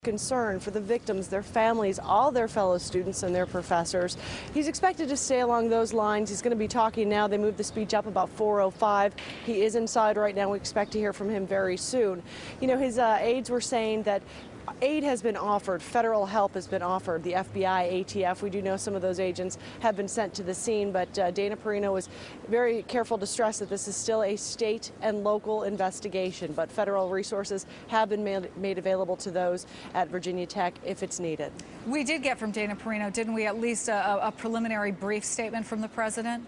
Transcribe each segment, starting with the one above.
concern for the victims, their families, all their fellow students and their professors. He's expected to stay along those lines. He's going to be talking now. They moved the speech up about 4:05. He is inside right now. We expect to hear from him very soon. You know, his aides were saying that aid has been offered, federal help has been offered, the FBI, ATF. We do know some of those agents have been sent to the scene, but Dana Perino was very careful to stress that this is still a state and local investigation, but federal resources have been made available to those at Virginia Tech if it's needed. We did get from Dana Perino, didn't we, at least a preliminary brief statement from the president?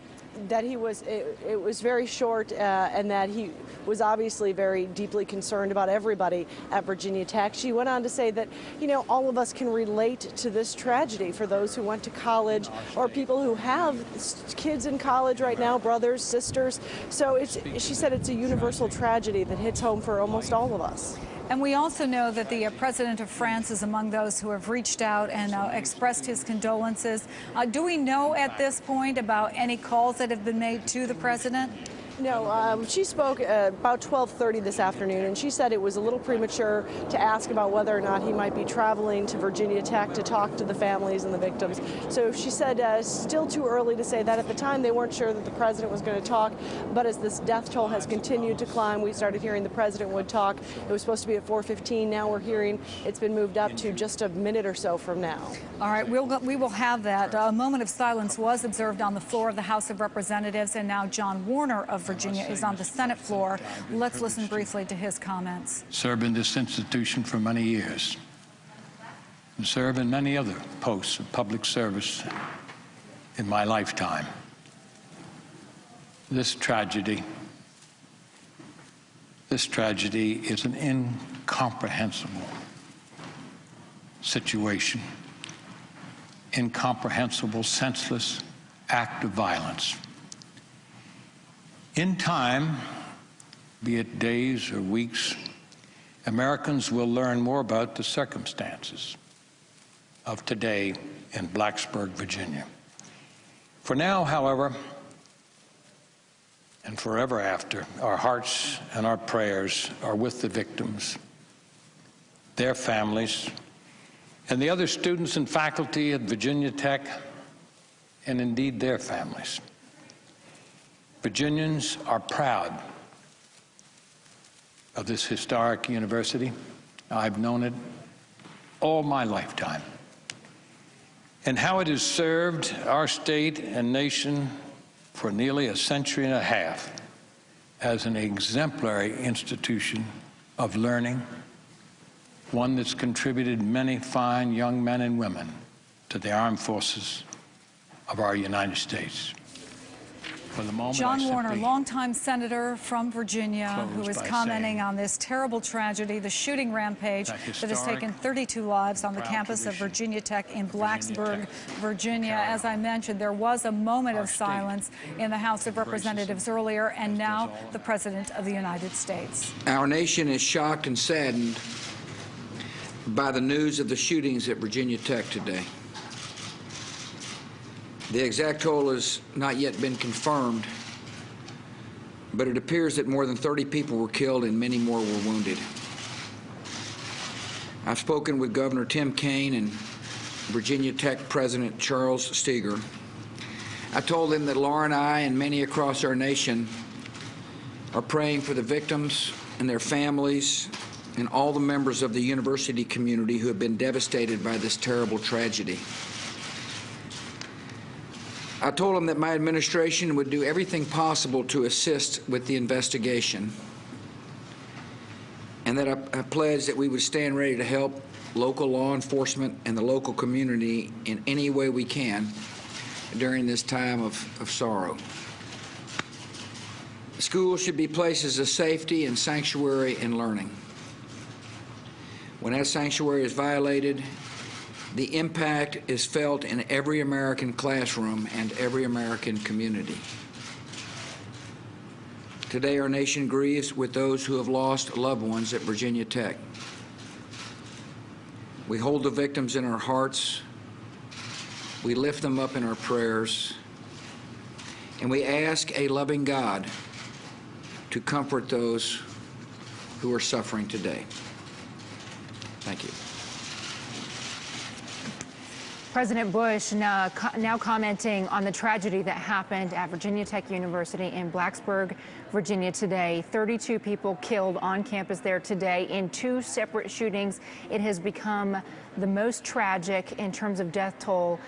That he was, it was very short, and that he was obviously very deeply concerned about everybody at Virginia Tech. She went on to say that, you know, all of us can relate to this tragedy for those who went to college or people who have kids in college right now, brothers, sisters. So she said it's a universal tragedy that hits home for almost all of us. And we also know that the president of France is among those who have reached out and expressed his condolences. Do we know at this point about any calls that have been made to the president? No, she spoke about 12:30 this afternoon, and she said it was a little premature to ask about whether or not he might be traveling to Virginia Tech to talk to the families and the victims. So she said still too early to say that. At the time, they weren't sure that the president was going to talk, but as this death toll has continued to climb, we started hearing the president would talk. It was supposed to be at 4:15. Now we're hearing it's been moved up to just a minute or so from now. All right, we will have that. A moment of silence was observed on the floor of the House of Representatives, and now John Warner of Virginia is on the Senate floor. Let's listen briefly to his comments. Served in this institution for many years and served in many other posts of public service in my lifetime. This tragedy is an incomprehensible situation, incomprehensible, senseless act of violence. In time, be it days or weeks, Americans will learn more about the circumstances of today in Blacksburg, Virginia. For now, however, and forever after, our hearts and our prayers are with the victims, their families, and the other students and faculty at Virginia Tech, and indeed their families. Virginians are proud of this historic university. I've known it all my lifetime, and how it has served our state and nation for nearly a century and a half as an exemplary institution of learning, one that's contributed many fine young men and women to the armed forces of our United States. For the moment, John Warner, longtime senator from Virginia, who is commenting on this terrible tragedy, the shooting rampage that has taken 32 lives on the campus of Virginia Tech in Blacksburg, Virginia. As I mentioned, there was a moment of silence in the House of Representatives earlier, and now the President of the United States. Our nation is shocked and saddened by the news of the shootings at Virginia Tech today. The exact toll has not yet been confirmed, but it appears that more than 30 people were killed and many more were wounded. I've spoken with Governor Tim Kaine and Virginia Tech President Charles Steger. I told them that Laura and I and many across our nation are praying for the victims and their families and all the members of the university community who have been devastated by this terrible tragedy. I told him that my administration would do everything possible to assist with the investigation, and that I pledged that we would stand ready to help local law enforcement and the local community in any way we can during this time of sorrow. Schools should be places of safety and sanctuary and learning. When that sanctuary is violated, the impact is felt in every American classroom and every American community. Today, our nation grieves with those who have lost loved ones at Virginia Tech. We hold the victims in our hearts, we lift them up in our prayers, and we ask a loving God to comfort those who are suffering today. Thank you. President Bush now commenting on the tragedy that happened at Virginia Tech University in Blacksburg, Virginia today. 32 people killed on campus there today in 2 separate shootings. It has become the most tragic in terms of death toll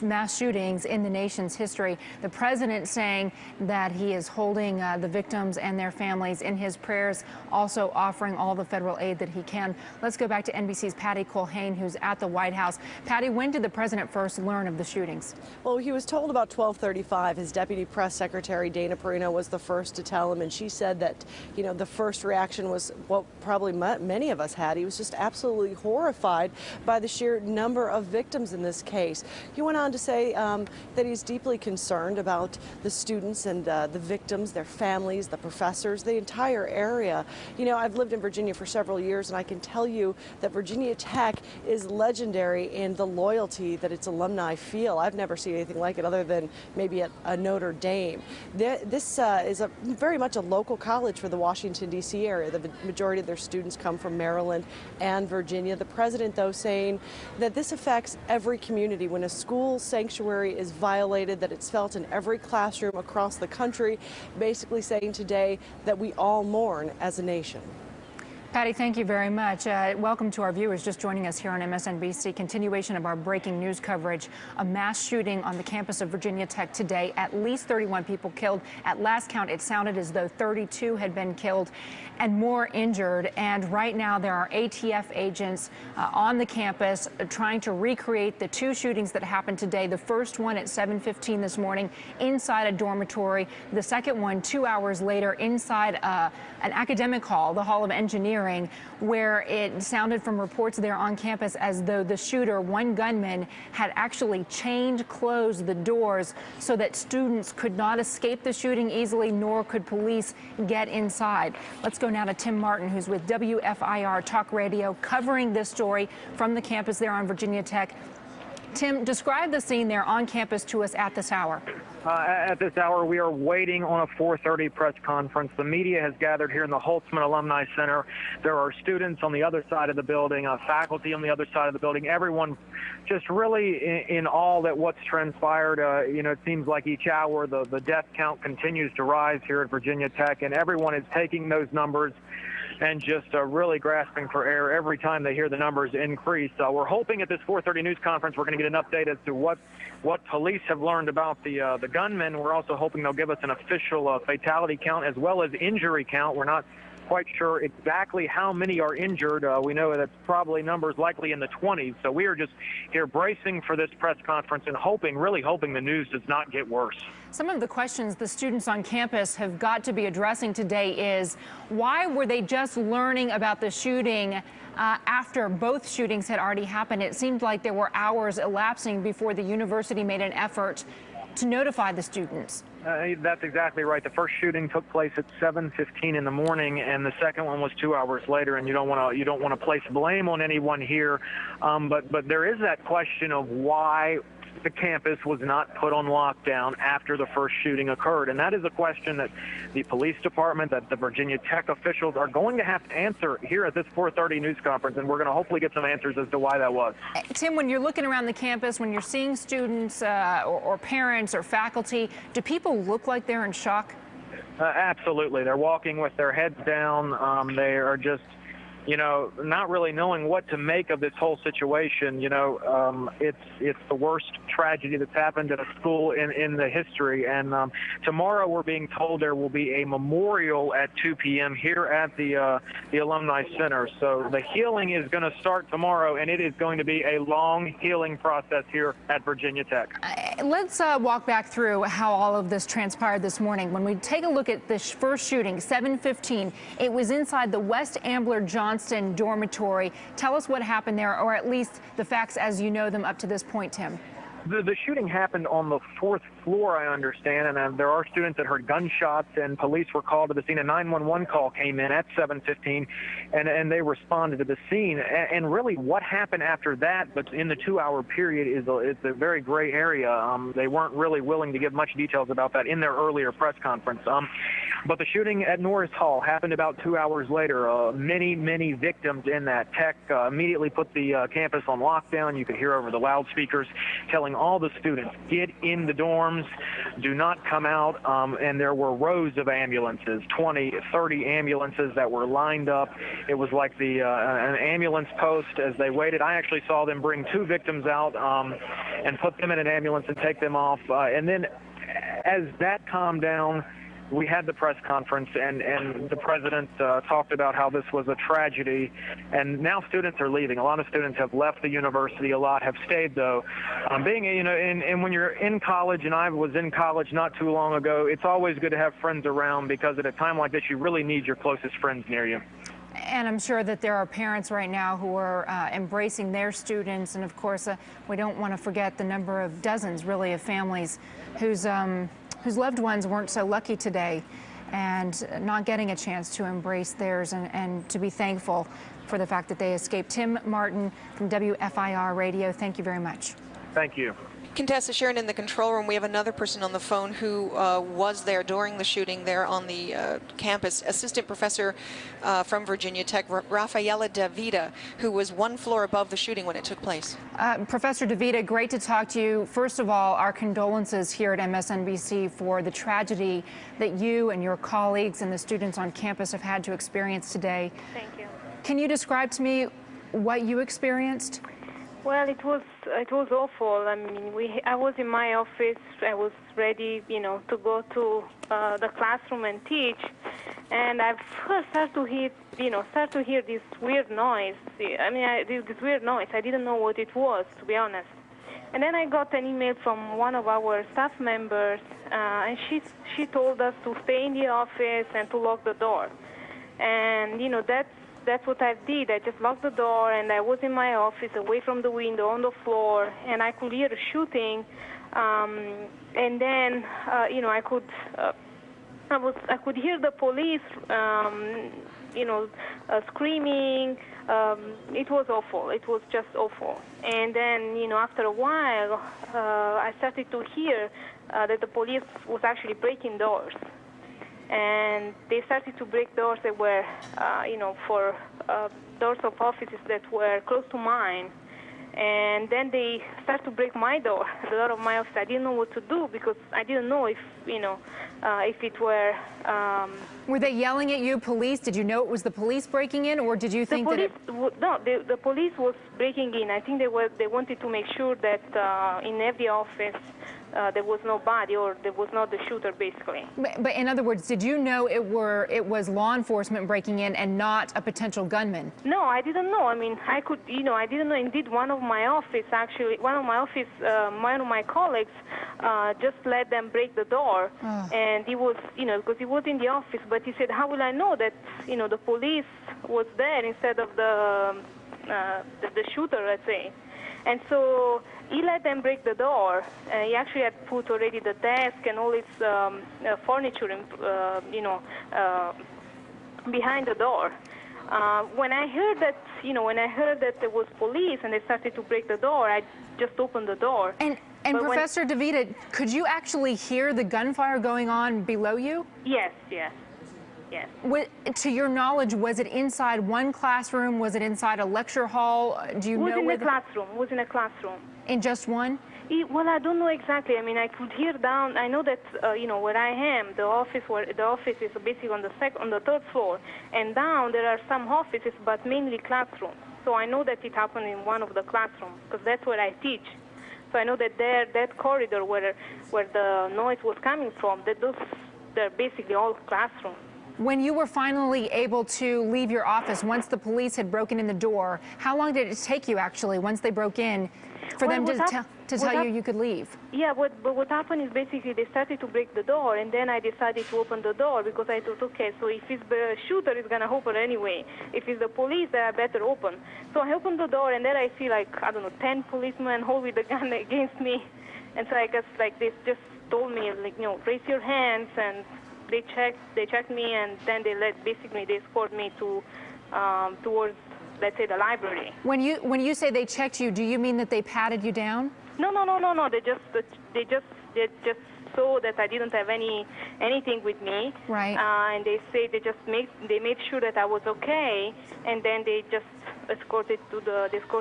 mass shootings in the nation's history. The president saying that he is holding the victims and their families in his prayers, also offering all the federal aid that he can. Let's go back to NBC's Patty Culhane, who's at the White House. Patty, when did the president first learn of the shootings? Well, he was told about 12:35. His deputy press secretary, Dana Perino, was the first to tell him, and she said that, the first reaction was what probably many of us had. He was just absolutely horrified by the sheer number of victims in this case. He went on to say that he's deeply concerned about the students and the victims, their families, the professors, the entire area. I've lived in Virginia for several years, and I can tell you that Virginia Tech is legendary in the loyalty that its alumni feel. I've never seen anything like it other than maybe at a Notre Dame. This is very much a local college for the Washington, D.C. area. The majority of their students come from Maryland and Virginia. The president, though, saying that this affects every community. When a school sanctuary is violated, that it's felt in every classroom across the country, basically saying today that we all mourn as a nation. Patty, thank you very much. Welcome to our viewers just joining us here on MSNBC. Continuation of our breaking news coverage. A mass shooting on the campus of Virginia Tech today. At least 31 people killed. At last count, it sounded as though 32 had been killed and more injured. And right now, there are ATF agents on the campus trying to recreate the 2 shootings that happened today. The first one at 7:15 this morning inside a dormitory. The second one 2 hours later inside an academic hall, the Hall of Engineering, where it sounded from reports there on campus as though the shooter, one gunman, had actually closed the doors so that students could not escape the shooting easily, nor could police get inside. Let's go now to Tim Martin, who's with WFIR Talk Radio, covering this story from the campus there on Virginia Tech. Tim, describe the scene there on campus to us at this hour. At this hour, we are waiting on a 4:30 press conference. The media has gathered here in the Holtzman Alumni Center. There are students on the other side of the building, faculty on the other side of the building, everyone just really in awe at what's transpired. It seems like each hour the death count continues to rise here at Virginia Tech, and everyone is taking those numbers and just really grasping for air every time they hear the numbers increase. We're hoping at this 4:30 news conference we're going to get an update as to what police have learned about the gunman. We're also hoping they'll give us an official fatality count as well as injury count. We're not quite sure exactly how many are injured. We know that's probably numbers likely in the 20s. So we are just here bracing for this press conference and really hoping the news does not get worse. Some of the questions the students on campus have got to be addressing today is, why were they just learning about the shooting after both shootings had already happened? It seemed like there were hours elapsing before the university made an effort to notify the students. That's exactly right. The first shooting took place at 7:15 in the morning, and the second one was 2 hours later. And you don't want to place blame on anyone here, but there is that question of why the campus was not put on lockdown after the first shooting occurred. And that is a question that the police department, that the Virginia Tech officials are going to have to answer here at this 4:30 news conference, and we're going to hopefully get some answers as to why that was. Tim, when you're looking around the campus, when you're seeing students or parents or faculty, do people look like they're in shock? Absolutely. They're walking with their heads down. They are just not really knowing what to make of this whole situation. It's the worst tragedy that's happened at a school in the history. And tomorrow we're being told there will be a memorial at 2 p.m. here at the Alumni Center. So the healing is going to start tomorrow, and it is going to be a long healing process here at Virginia Tech. Let's walk back through how all of this transpired this morning. When we take a look at this first shooting, 7:15, it was inside the West Ambler Johnston dormitory. Tell us what happened there, or at least the facts as you know them up to this point, Tim. The shooting happened on the 4th floor, I understand, and there are students that heard gunshots, and police were called to the scene. A 911 call came in at 7:15, and they responded to the scene. And really, what happened after that, but in the 2-hour period, is a very gray area. They weren't really willing to give much details about that in their earlier press conference. But the shooting at Norris Hall happened about 2 hours later. Many victims in that. Tech immediately put the campus on lockdown. You could hear over the loudspeakers telling all the students, get in the dorms, do not come out. And there were rows of ambulances, 20, 30 ambulances that were lined up. It was like an ambulance post as they waited. I actually saw them bring 2 victims out and put them in an ambulance and take them off. And then as that calmed down, we had the press conference, and the president talked about how this was a tragedy, and now students are leaving. A lot of students have left the university. A lot have stayed, though. And when you're in college, and I was in college not too long ago, it's always good to have friends around, because at a time like this, you really need your closest friends near you. And I'm sure that there are parents right now who are embracing their students, and of course, we don't want to forget the number of dozens, really, of families whose loved ones weren't so lucky today and not getting a chance to embrace theirs and to be thankful for the fact that they escaped. Tim Martin from WFIR Radio, thank you very much. Thank you. Contessa Sharon, in the control room, we have another person on the phone who was there during the shooting there on the campus, assistant professor from Virginia Tech, Rafaela DeVita, who was 1 floor above the shooting when it took place. Professor DeVita, great to talk to you. First of all, our condolences here at MSNBC for the tragedy that you and your colleagues and the students on campus have had to experience today. Thank you. Can you describe to me what you experienced? Well, it was awful. I mean, I was in my office. I was ready, to go to the classroom and teach, and I first started to hear this weird noise. I mean, this weird noise. I didn't know what it was, to be honest. And then I got an email from one of our staff members, and she told us to stay in the office and to lock the door. And that's what I did. I just locked the door, and I was in my office, away from the window, on the floor, and I could hear the shooting. And then, I could hear the police, screaming. It was awful. It was just awful. And then, after a while, I started to hear that the police was actually breaking doors. And they started to break doors that were, for doors of offices that were close to mine. And then they started to break my door, the door of my office. I didn't know what to do, because I didn't know if it were... Were they yelling at you, police? Did you know it was the police breaking in, or did you think that it... No, the police was breaking in. I think they wanted to make sure that in every office there was nobody, or there was not the shooter, basically. But in other words, did you know it was law enforcement breaking in and not a potential gunman? No, I didn't know. I mean, I didn't know. Indeed, one of my colleagues just let them break the door, and he was, because he was in the office. But he said, "How will I know that, the police was there instead of the shooter, let's say?" And so he let them break the door. He actually had put already the desk and all its furniture, behind the door. When I heard that there was police and they started to break the door, I just opened the door. And Professor DeVita, could you actually hear the gunfire going on below you? Yes. To your knowledge, was it inside one classroom? Was it inside a lecture hall? Do you know? It was in a classroom. In just one? Well, I don't know exactly. I mean, I could hear down. I know that where I am, the office is basically on the 3rd floor, and down there are some offices, but mainly classrooms. So I know that it happened in one of the classrooms, because that's where I teach. So I know that that corridor where the noise was coming from, they're basically all classrooms. When you were finally able to leave your office, once the police had broken in the door, how long did it take you, actually, once they broke in, For them to tell you could leave? Yeah, but what happened is basically they started to break the door, and then I decided to open the door because I thought, okay, so if it's the shooter, it's going to open anyway. If it's the police, they are better open. So I opened the door, and then I see, like, I don't know, 10 policemen all with a gun against me. And so I guess, like, they just told me, like, you know, raise your hands, and they checked me, and then they escort me to towards, let's say, the library. When you say they checked you, do you mean that they patted you down? No. They just saw that I didn't have anything with me. Right. And they say they made sure that I was okay, and then they just escort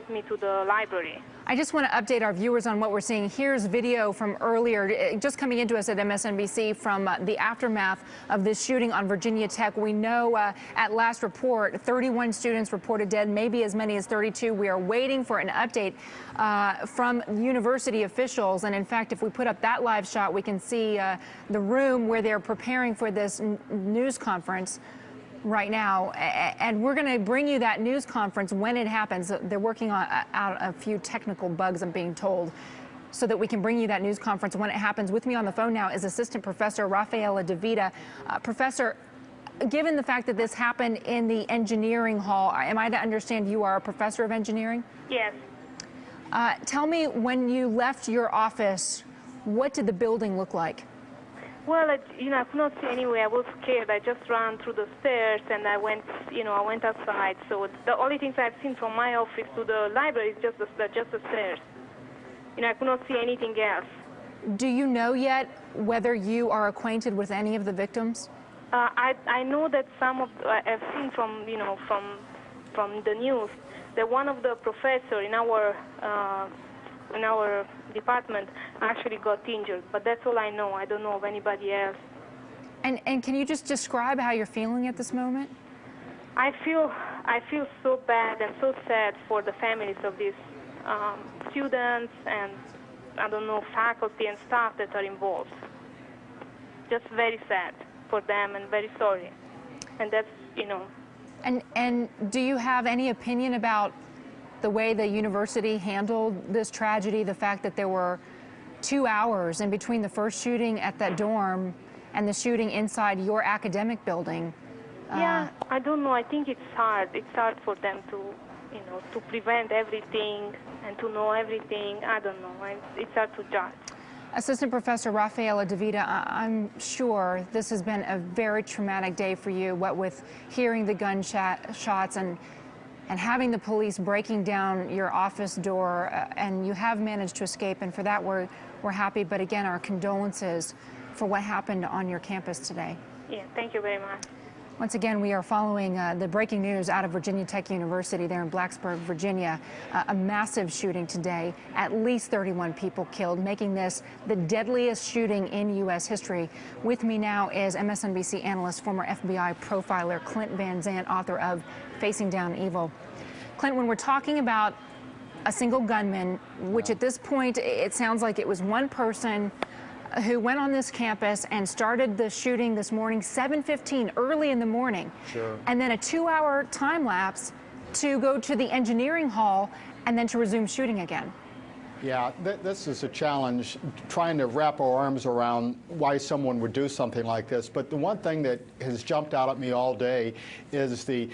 me to the library. I just want to update our viewers on what we're seeing. Here's video from earlier, just coming into us at MSNBC from the aftermath of this shooting on Virginia Tech. We know at last report, 31 students reported dead, maybe as many as 32. We are waiting for an update from university officials. And in fact, if we put up that live shot, we can see the room where they're preparing for this news conference right now, and we're going to bring you that news conference when it happens. They're working on out a few technical bugs, I'm being told, so that we can bring you that news conference when it happens. With me on the phone now is Assistant Professor Rafaela DeVita. Professor, given the fact that this happened in the engineering hall, am I to understand you are a professor of engineering? Yes. Tell me, when you left your office, what did the building look like? Well, I could not see anyway. I was scared. I just ran through the stairs, and I went outside. So the only things I've seen from my office to the library is just the stairs. I could not see anything else. Do you know yet whether you are acquainted with any of the victims? I know that some of I've seen from the news that one of the professors in our department actually got injured, but that's all I know. I don't know of anybody else. And can you just describe how you're feeling at this moment? I feel so bad and so sad for the families of these students and, I don't know, faculty and staff that are involved. Just very sad for them and very sorry. And that's, And do you have any opinion about the way the university handled this tragedy, the fact that there were 2 hours in between the first shooting at that dorm and the shooting inside your academic building? Yeah, I don't know. I think it's hard. It's hard for them to, to prevent everything and to know everything. I don't know. It's hard to judge. Assistant Professor Rafaela DeVita, I'm sure this has been a very traumatic day for you, what with hearing the gunshots and having the police breaking down your office door, and you have managed to escape, and for that we're happy. But again, our condolences for what happened on your campus today. Yeah, thank you very much. Once again, we are following the breaking news out of Virginia Tech University there in Blacksburg, Virginia. A massive shooting today, at least 31 people killed, making this the deadliest shooting in U.S. history. With me now is MSNBC analyst, former FBI profiler Clint Van Zandt, author of Facing Down Evil. Clint, when we're talking about a single gunman, which at this point it sounds like it was one person who went on this campus and started the shooting this morning, 7:15, early in the morning. Sure. And then a 2-hour time lapse to go to the engineering hall and then to resume shooting again. Yeah, this is a challenge, trying to wrap our arms around why someone would do something like this. But the one thing that has jumped out at me all day is the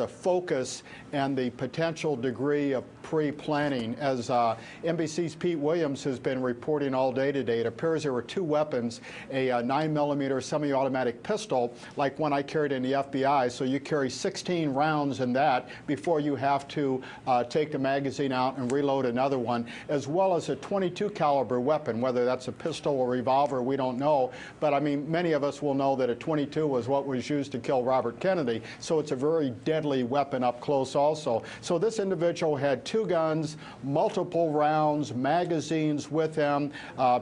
focus and the potential degree of pre-planning. As NBC's Pete Williams has been reporting all day today, it appears there were two weapons, a 9mm semi-automatic pistol, like one I carried in the FBI. So you carry 16 rounds in that before you have to take the magazine out and reload another one, as well as a .22 caliber weapon, whether that's a pistol or revolver, we don't know. But I mean, many of us will know that a .22 was what was used to kill Robert Kennedy. So it's a very deadly weapon up close also. So this individual had two guns, multiple rounds, magazines with him.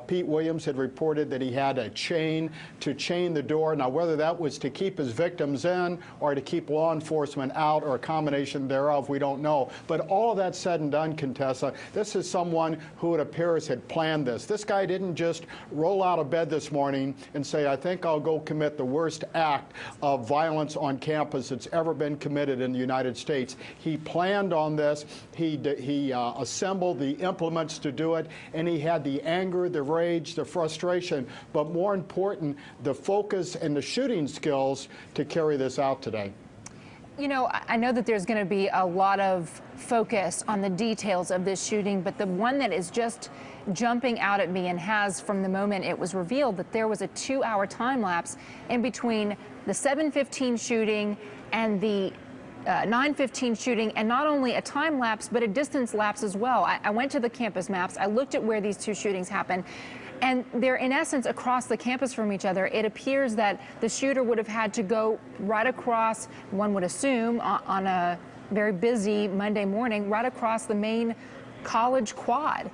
Pete Williams had reported that he had a chain to chain the door. Now, whether that was to keep his victims in or to keep law enforcement out or a combination thereof, we don't know. But all of that said and done, Contessa, this is someone who it appears had planned this. This guy didn't just roll out of bed this morning and say, I think I'll go commit the worst act of violence on campus that's ever been committed in the United States. He planned on this. He assembled the implements to do it, and he had the anger, the rage, the frustration, but more important, the focus and the shooting skills to carry this out today. You know, I know that there's going to be a lot of focus on the details of this shooting, but the one that is just jumping out at me and has from the moment it was revealed that there was a 2-hour time lapse in between the 7:15 shooting and the 9:15 shooting, and not only a time lapse, but a distance lapse as well. I went to the campus maps. I looked at where these two shootings happened, and they're in essence across the campus from each other. It appears that the shooter would have had to go right across, one would assume, on a very busy Monday morning, right across the main college quad.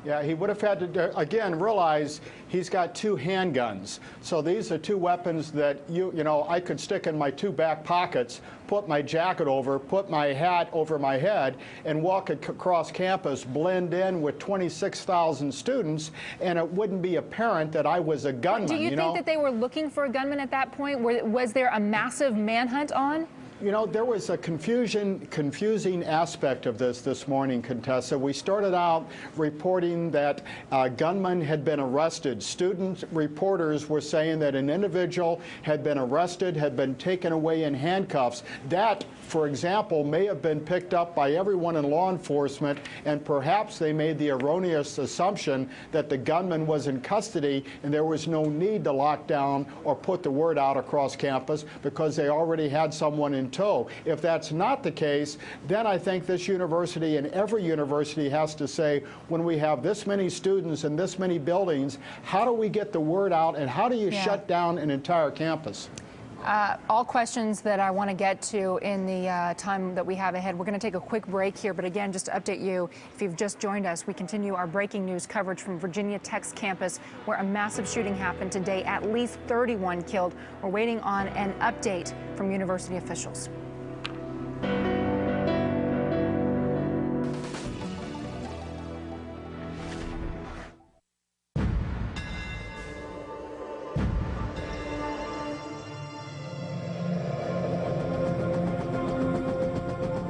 Yeah, he would have had to, again, realize he's got 2 handguns. So these are 2 weapons that, you know, I could stick in my 2 back pockets, put my jacket over, put my hat over my head, and walk across campus, blend in with 26,000 students, and it wouldn't be apparent that I was a gunman. Do you think that they were looking for a gunman at that point? Was there a massive manhunt on? You know, there was a confusing aspect of this morning, Contessa. We started out reporting that gunmen had been arrested. Student reporters were saying that an individual had been arrested, had been taken away in handcuffs. That, for example, may have been picked up by everyone in law enforcement, and perhaps they made the erroneous assumption that the gunman was in custody and there was no need to lock down or put the word out across campus because they already had someone in tow. If that's not the case, then I think this university and every university has to say, when we have this many students and this many buildings, how do we get the word out and how do you shut down an entire campus? All questions that I want to get to in the time that we have ahead. We're going to take a quick break here, but again, just to update you, if you've just joined us, we continue our breaking news coverage from Virginia Tech's campus where a massive shooting happened today, at least 31 killed. We're waiting on an update from university officials.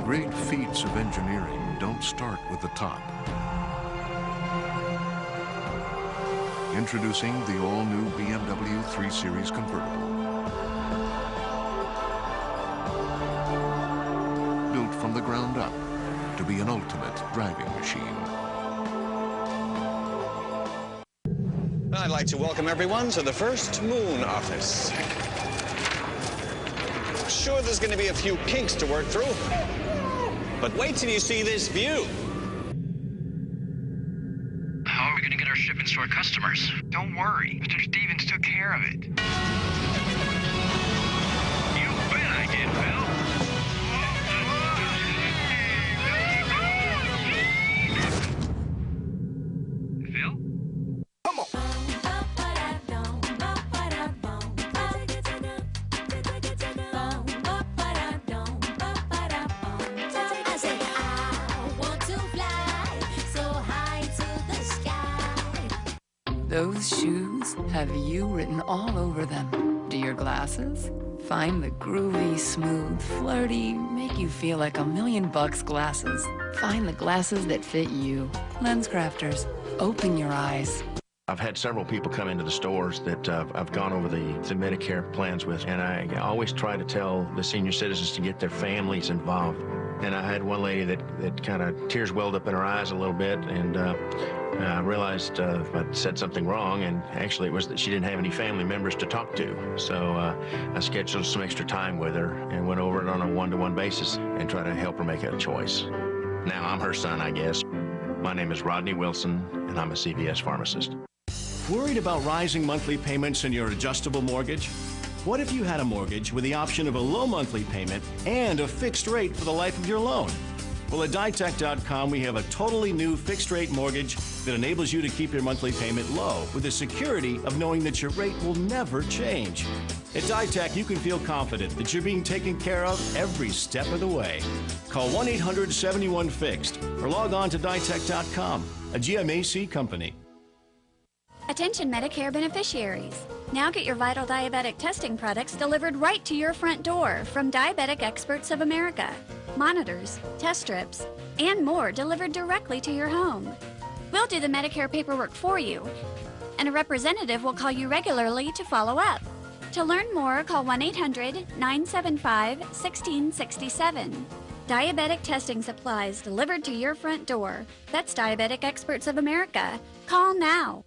Great feats of engineering don't start with the top. Introducing the all-new BMW 3 Series convertible. Built from the ground up to be an ultimate driving machine. I'd like to welcome everyone to the first moon office. Sure, there's going to be a few kinks to work through. But wait till you see this view. How are we going to get our shipments to our customers? Don't worry. Mr. Stevens took care of it. You bet I did, Phil. Phil? Come on. Those shoes have you written all over them. Do your glasses? Find the groovy, smooth, flirty, make you feel like $1,000,000 glasses. Find the glasses that fit you. LensCrafters. Open your eyes. I've had several people come into the stores that I've gone over the Medicare plans with, and I always try to tell the senior citizens to get their families involved. And I had one lady that kind of tears welled up in her eyes a little bit, and I realized I'd said something wrong, and actually it was that she didn't have any family members to talk to. So I scheduled some extra time with her and went over it on a one-to-one basis and tried to help her make a choice. Now I'm her son, I guess. My name is Rodney Wilson, and I'm a CVS pharmacist. Worried about rising monthly payments in your adjustable mortgage? What if you had a mortgage with the option of a low monthly payment and a fixed rate for the life of your loan? Well, at ditech.com, we have a totally new fixed-rate mortgage that enables you to keep your monthly payment low with the security of knowing that your rate will never change. At ditech, you can feel confident that you're being taken care of every step of the way. Call 1-800-71-FIXED or log on to ditech.com, a GMAC company. Attention Medicare beneficiaries. Now get your vital diabetic testing products delivered right to your front door from Diabetic Experts of America. Monitors, test strips, and more delivered directly to your home. We'll do the Medicare paperwork for you, and a representative will call you regularly to follow up. To learn more, call 1-800-975-1667. Diabetic testing supplies delivered to your front door. That's Diabetic Experts of America. Call now.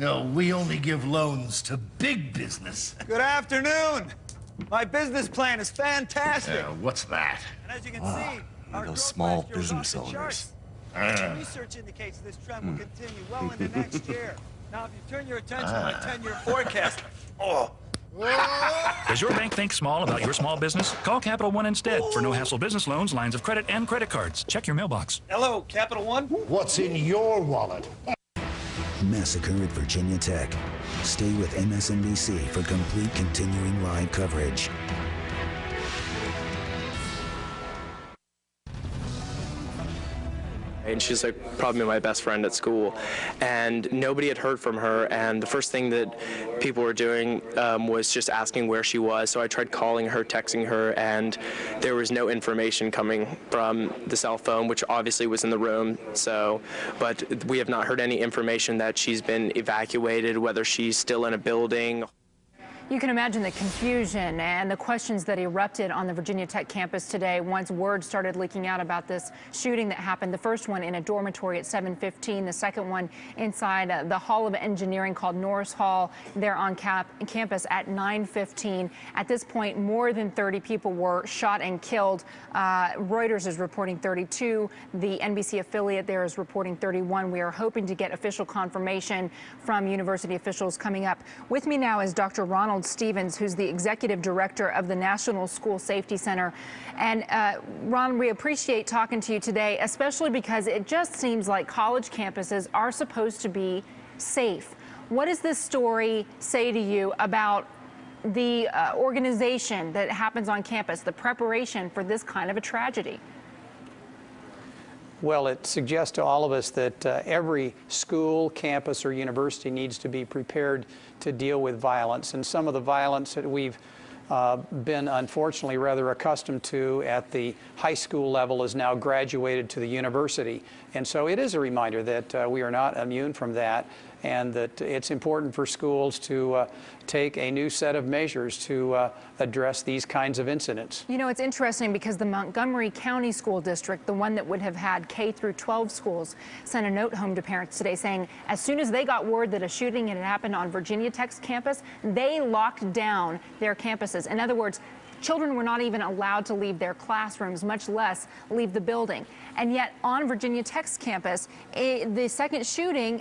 No, we only give loans to big business. Good afternoon. My business plan is fantastic. What's that? And as you can see, our those small business owners. Research indicates this trend will continue well into next year. Now, if you turn your attention to my 10-year forecast, Does your bank think small about your small business? Call Capital One instead for no-hassle business loans, lines of credit, and credit cards. Check your mailbox. Hello, Capital One. What's in your wallet? Massacre at Virginia Tech. Stay with MSNBC for complete continuing live coverage. And she's like probably my best friend at school, and nobody had heard from her, and the first thing that people were doing was just asking where she was. So I tried calling her, texting her, and there was no information coming from the cell phone, which obviously was in the room. So, but we have not heard any information that she's been evacuated, whether she's still in a building. You can imagine the confusion and the questions that erupted on the Virginia Tech campus today once word started leaking out about this shooting that happened. The first one in a dormitory at 7:15, the second one inside the Hall of Engineering called Norris Hall there on campus at 9:15. At this point, more than 30 people were shot and killed. Reuters is reporting 32. The NBC affiliate there is reporting 31. We are hoping to get official confirmation from university officials coming up. With me now is Dr. Ronald Stevens, who's the executive director of the National School Safety Center. And Ron, we appreciate talking to you today, especially because it just seems like college campuses are supposed to be safe. What does this story say to you about the organization that happens on campus, the preparation for this kind of a tragedy? Well, it suggests to all of us that every school, campus, or university needs to be prepared to deal with violence. And some of the violence that we've been unfortunately rather accustomed to at the high school level is now graduated to the university. And so it is a reminder that we are not immune from that, and that it's important for schools to take a new set of measures to address these kinds of incidents. You know, it's interesting because the Montgomery County School District, the one that would have had K through 12 schools, sent a note home to parents today saying as soon as they got word that a shooting had happened on Virginia Tech's campus, they locked down their campuses. In other words, children were not even allowed to leave their classrooms, much less leave the building. And yet on Virginia Tech's campus, the second shooting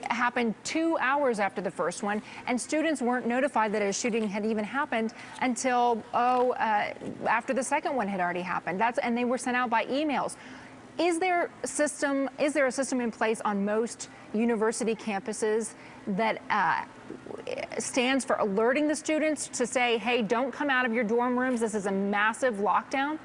happened 2 hours after the first one, and students weren't notified that a shooting had even happened until after the second one had already happened. And they were sent out by emails. Is there a system in place on most university campuses that stands for alerting the students to say, hey, don't come out of your dorm rooms, this is a massive lockdown?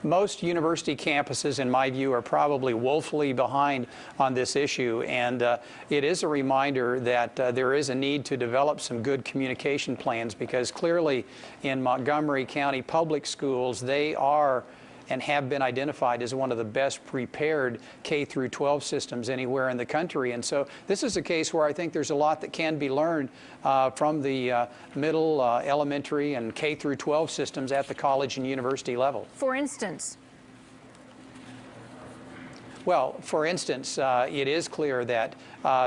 Most university campuses, in my view, are probably woefully behind on this issue, and it is a reminder that there is a need to develop some good communication plans, because clearly in Montgomery County public schools, they are and have been identified as one of the best prepared K through 12 systems anywhere in the country. And so this is a case where I think there's a lot that can be learned from the middle, elementary, and K through 12 systems at the college and university level. For instance? Well, for instance, it is clear that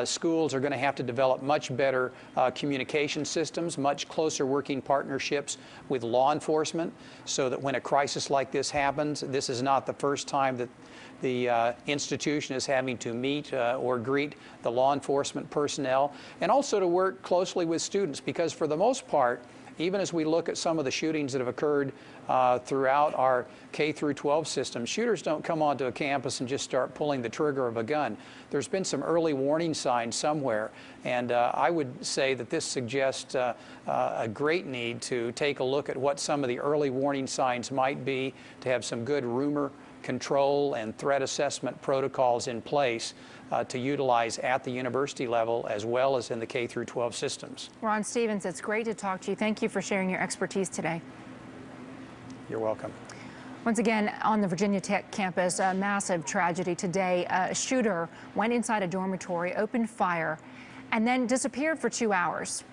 schools are going to have to develop much better communication systems, much closer working partnerships with law enforcement, so that when a crisis like this happens, this is not the first time that the institution is having to meet or greet the law enforcement personnel, and also to work closely with students, because for the most part, Even as we look at some of the shootings that have occurred throughout our K through 12 system, shooters don't come onto a campus and just start pulling the trigger of a gun. There's been some early warning signs somewhere, and I would say that this suggests a great need to take a look at what some of the early warning signs might be, to have some good rumor control and threat assessment protocols in place to utilize at the university level as well as in the K through 12 systems. Ron Stevens, it's great to talk to you. Thank you for sharing your expertise today. You're welcome. Once again, on the Virginia Tech campus, a massive tragedy today. A shooter went inside a dormitory, opened fire, and then disappeared for 2 hours.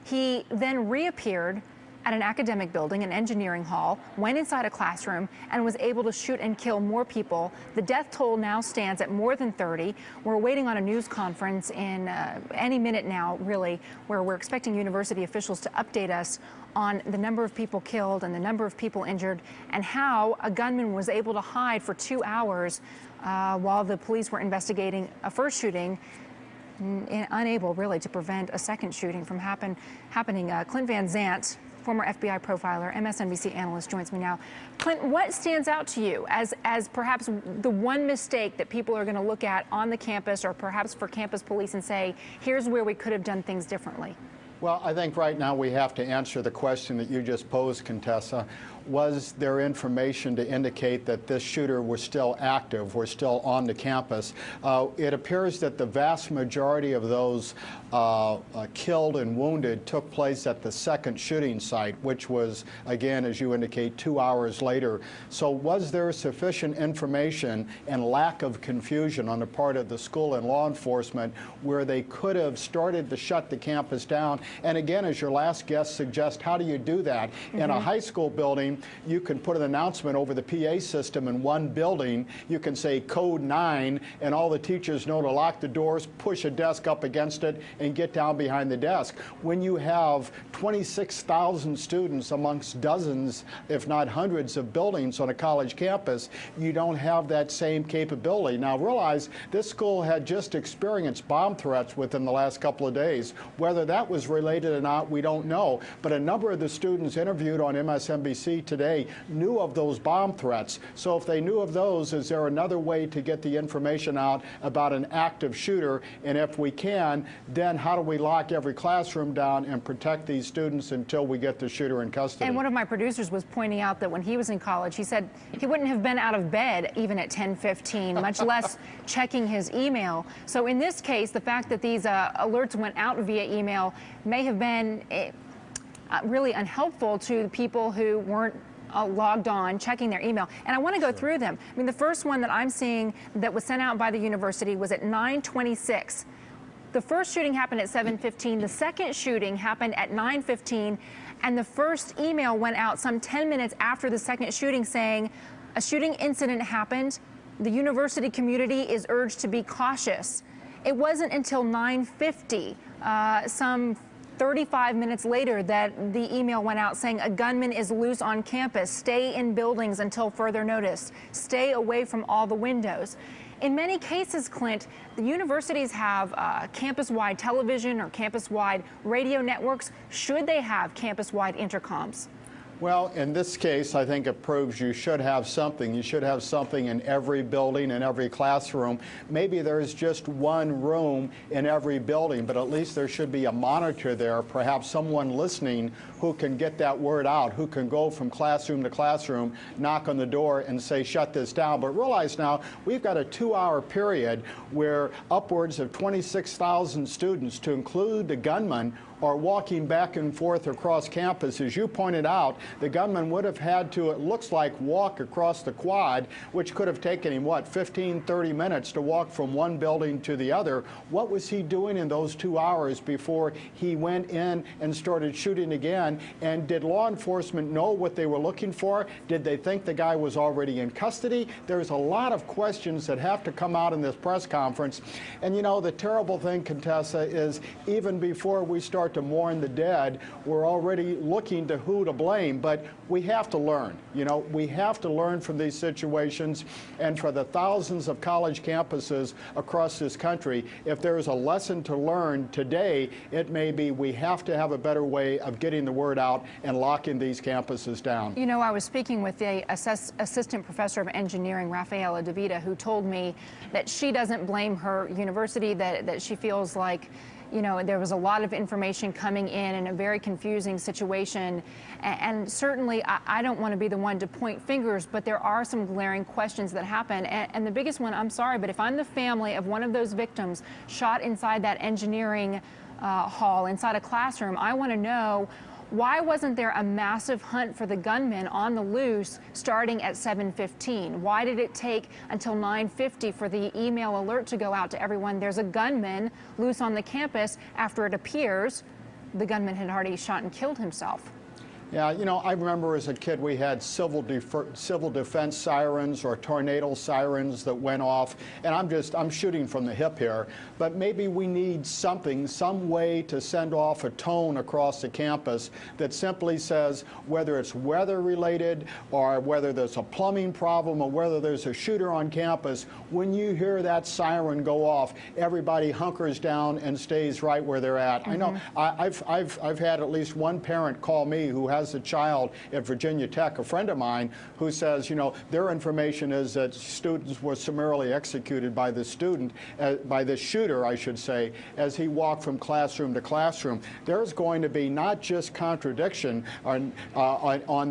He then reappeared at an academic building, an engineering hall, went inside a classroom, and was able to shoot and kill more people. The death toll now stands at more than 30. We're waiting on a news conference in any minute now, really, where we're expecting university officials to update us on the number of people killed and the number of people injured, and how a gunman was able to hide for 2 hours while the police were investigating a first shooting, unable really to prevent a second shooting from happening. Clint Van Zandt, former FBI profiler, MSNBC analyst, joins me now. Clint, what stands out to you as perhaps the one mistake that people are going to look at on the campus, or perhaps for campus police, and say, here's where we could have done things differently? Well, I think right now we have to answer the question that you just posed, Contessa. Was there information to indicate that this shooter was still active, was still on the campus? It appears that the vast majority of those killed and wounded took place at the second shooting site, which was, again, as you indicate, 2 hours later. So was there sufficient information and lack of confusion on the part of the school and law enforcement where they could have started to shut the campus down? And again, as your last guest suggests, how do you do that? In a high school building, you can put an announcement over the PA system in one building. You can say code 9, and all the teachers know to lock the doors, push a desk up against it, and get down behind the desk. When you have 26,000 students amongst dozens, if not hundreds, of buildings on a college campus, you don't have that same capability. Now realize this school had just experienced bomb threats within the last couple of days. Whether that was related or not, we don't know. But a number of the students interviewed on MSNBC today knew of those bomb threats. So if they knew of those, is there another way to get the information out about an active shooter? And if we can, then how do we lock every classroom down and protect these students until we get the shooter in custody? And one of my producers was pointing out that when he was in college, he said he wouldn't have been out of bed even at 10:15, much less checking his email. So in this case, the fact that these alerts went out via email may have been really unhelpful to the people who weren't logged on, checking their email. And I want to go through them. I mean, the first one that I'm seeing that was sent out by the university was at 9:26. The first shooting happened at 7:15. The second shooting happened at 9:15. And the first email went out some 10 minutes after the second shooting saying, a shooting incident happened. The university community is urged to be cautious. It wasn't until 9:50, some 35 minutes later, that the email went out saying a gunman is loose on campus. Stay in buildings until further notice. Stay away from all the windows. In many cases, Clint, the universities have campus-wide television or campus-wide radio networks. Should they have campus-wide intercoms? Well, in this case, I think it proves you should have something. You should have something in every building, in every classroom. Maybe there's just one room in every building, but at least there should be a monitor there, perhaps someone listening who can get that word out, who can go from classroom to classroom, knock on the door and say, shut this down. But realize now, we've got a 2-hour period where upwards of 26,000 students, to include the gunman, are walking back and forth across campus. As you pointed out, the gunman would have had to, it looks like, walk across the quad, which could have taken him, what, 15, 30 minutes to walk from one building to the other. What was he doing in those 2 hours before he went in and started shooting again? And did law enforcement know what they were looking for? Did they think the guy was already in custody? There's a lot of questions that have to come out in this press conference. And you know, the terrible thing, Contessa, is even before we start start to mourn the dead, we're already looking to who to blame. But we have to learn. You know, we have to learn from these situations. And for the thousands of college campuses across this country, if there is a lesson to learn today, it may be we have to have a better way of getting the word out and locking these campuses down. You know, I was speaking with the assistant professor of engineering, Rafaela DeVita, who told me that she doesn't blame her university, that she feels like, you know, there was a lot of information coming in a very confusing situation. And certainly, I don't want to be the one to point fingers, but there are some glaring questions that happen. And the biggest one, I'm sorry, but if I'm the family of one of those victims shot inside that engineering hall, inside a classroom, I want to know, why wasn't there a massive hunt for the gunman on the loose starting at 7:15? Why did it take until 9:50 for the email alert to go out to everyone? There's a gunman loose on the campus after it appears the gunman had already shot and killed himself. Yeah, you know, I remember as a kid we had civil defense sirens or tornado sirens that went off, and I'm shooting from the hip here, but maybe we need something, some way to send off a tone across the campus that simply says whether it's weather related or whether there's a plumbing problem or whether there's a shooter on campus, when you hear that siren go off, everybody hunkers down and stays right where they're at. I know I've had at least one parent call me who has a child at Virginia Tech, a friend of mine, who says, you know, their information is that students were summarily executed by the by the shooter, I should say, as he walked from classroom to classroom. There's going to be not just contradiction on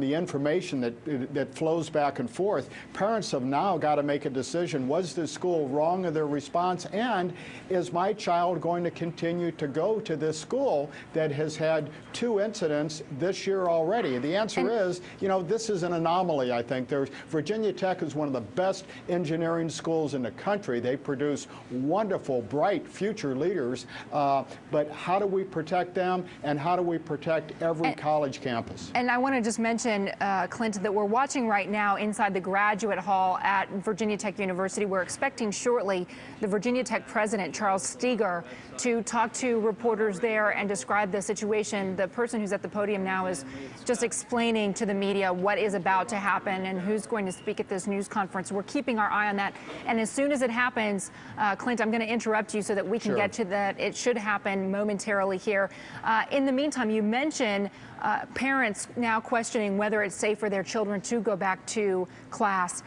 the information that flows back and forth. Parents have now got to make a decision. Was the school wrong in their response? And is my child going to continue to go to this school that has had 2 incidents this year already? The answer is, you know, this is an anomaly, I think. Virginia Tech is one of the best engineering schools in the country. They produce wonderful, bright future leaders. But how do we protect them, and how do we protect every college campus? And I want to just mention, Clint, that we're watching right now inside the graduate hall at Virginia Tech University. We're expecting shortly the Virginia Tech president, Charles Steger, to talk to reporters there and describe the situation. The person who's at the podium now is just explaining to the media what is about to happen and who's going to speak at this news conference. We're keeping our eye on that. And as soon as it happens, Clint, I'm going to interrupt you so that we can get to that. It should happen momentarily here. In the meantime, you mentioned parents now questioning whether it's safe for their children to go back to class.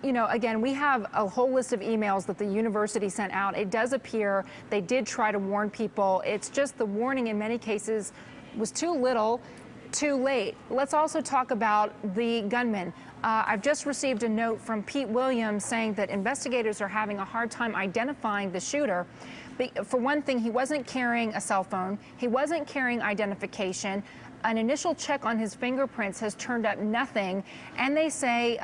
You know, again, we have a whole list of emails that the university sent out. It does appear they did try to warn people. It's just the warning in many cases was too little, too late. Let's also talk about the gunman. I've just received a note from Pete Williams saying that investigators are having a hard time identifying the shooter. For one thing, he wasn't carrying a cell phone. He wasn't carrying identification. An initial check on his fingerprints has turned up nothing. And they say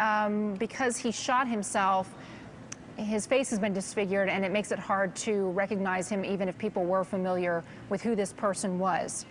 because he shot himself, his face has been disfigured, and it makes it hard to recognize him even if people were familiar with who this person was.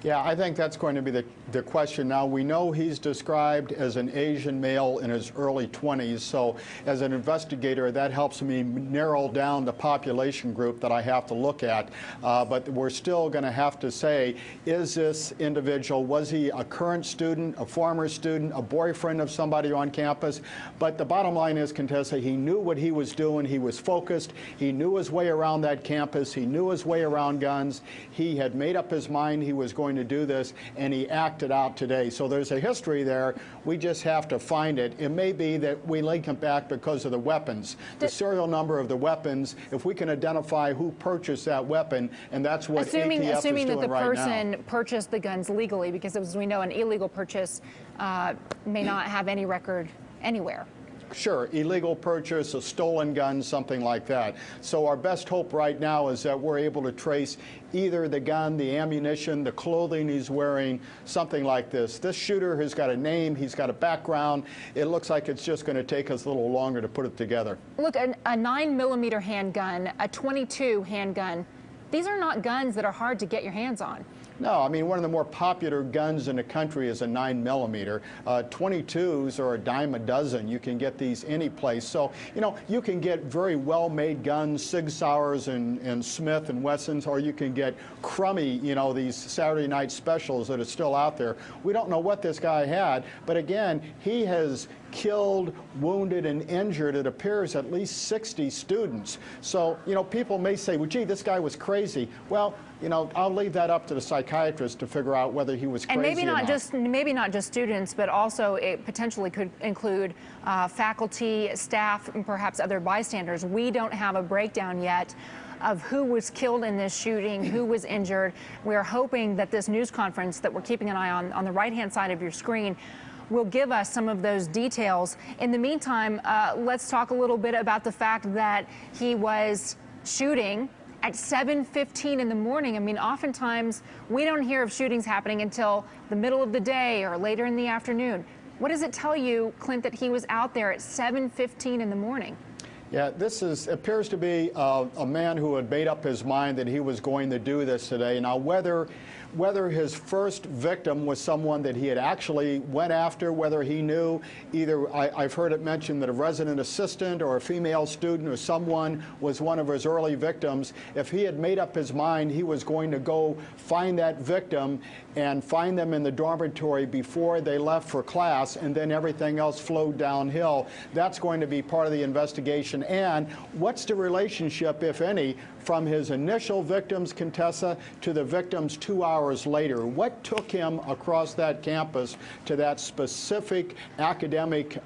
Yeah, I think that's going to be the question now. We know he's described as an Asian male in his early 20s, so as an investigator, that helps me narrow down the population group that I have to look at. But we're still going to have to say, is this individual, was he a current student, a former student, a boyfriend of somebody on campus? But the bottom line is, Contessa, he knew what he was doing. He was focused. He knew his way around that campus. He knew his way around guns. He had made up his mind he was going to do this, and he acted out today. So there's a history there. We just have to find it. It may be that we link him back because of the weapons, the serial number of the weapons. If we can identify who purchased that weapon, and that's what ATF is doing right now. Assuming that the person purchased the guns legally, because as we know, an illegal purchase may not have any record anywhere. Sure, illegal purchase, a stolen gun, something like that. So our best hope right now is that we're able to trace either the gun, the ammunition, the clothing he's wearing, something like this. This shooter has got a name, he's got a background. It looks like it's just going to take us a little longer to put it together. Look, a 9mm handgun, a .22 handgun, these are not guns that are hard to get your hands on. No, I mean, one of the more popular guns in the country is a 9mm. 22s are a dime a dozen. You can get these any place. So, you know, you can get very well-made guns, Sig Sauers and Smith and Wessons, or you can get crummy, you know, these Saturday night specials that are still out there. We don't know what this guy had, but again, he has killed, wounded, and injured, it appears, at least 60 students. So, you know, people may say, well, gee, this guy was crazy. Well, you know, I'll leave that up to the psychiatrist to figure out whether he was crazy and maybe or not just students, but also it potentially could include faculty, staff, and perhaps other bystanders. We don't have a breakdown yet of who was killed in this shooting, who was injured. We're hoping that this news conference that we're keeping an eye on the right-hand side of your screen, will give us some of those details. In the meantime, let's talk a little bit about the fact that he was shooting at 7:15 in the morning. I mean, oftentimes we don't hear of shootings happening until the middle of the day or later in the afternoon. What does it tell you, Clint, that he was out there at 7:15 in the morning? Yeah, this appears to be a man who had made up his mind that he was going to do this today. Now, whether his first victim was someone that he had actually went after, whether he knew either, I've heard it mentioned that a resident assistant or a female student or someone was one of his early victims. If he had made up his mind he was going to go find that victim and find them in the dormitory before they left for class, and then everything else flowed downhill, that's going to be part of the investigation. And what's the relationship, if any, from his initial victims, Contessa, to the victims 2 hours later? What took him across that campus to that specific academic